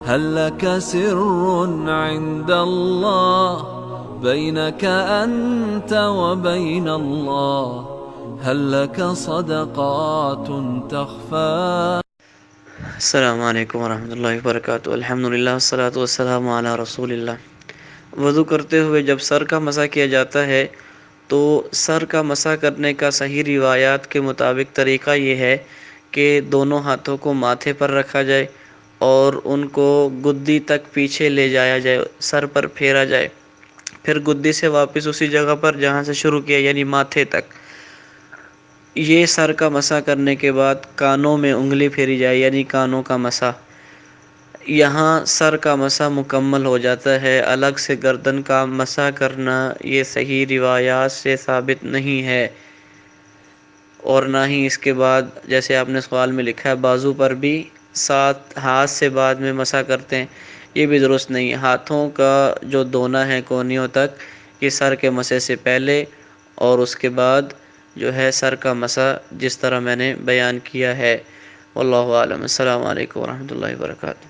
هل لك سر عند الله بينك أنت وبين الله هل لك صدقات تخفى. السلام علیکم ورحمۃ اللہ وبرکاتہ۔ الحمدللہ والصلاۃ والسلام علی رسول اللہ۔ وضو کرتے ہوئے جب سر کا مسح کیا جاتا ہے تو سر کا مسح کرنے کا صحیح روایات کے مطابق طریقہ یہ ہے کہ دونوں ہاتھوں کو ماتھے پر رکھا جائے اور ان کو گدی تک پیچھے لے جایا جائے، سر پر پھیرا جائے، پھر گدی سے واپس اسی جگہ پر جہاں سے شروع کیا یعنی ماتھے تک۔ یہ سر کا مسح کرنے کے بعد کانوں میں انگلی پھیری جائے یعنی کانوں کا مسح۔ یہاں سر کا مسح مکمل ہو جاتا ہے۔ الگ سے گردن کا مسح کرنا یہ صحیح روایات سے ثابت نہیں ہے، اور نہ ہی اس کے بعد جیسے آپ نے سوال میں لکھا ہے بازو پر بھی ساتھ ہاتھ سے بعد میں مسح کرتے ہیں، یہ بھی درست نہیں ہے۔ ہاتھوں کا جو دھونا ہے کونیوں تک، یہ سر کے مسح سے پہلے اور اس کے بعد جو ہے سر کا مسح جس طرح میں نے بیان کیا ہے۔ واللہ اعلم۔ السلام علیکم ورحمۃ اللہ وبرکاتہ۔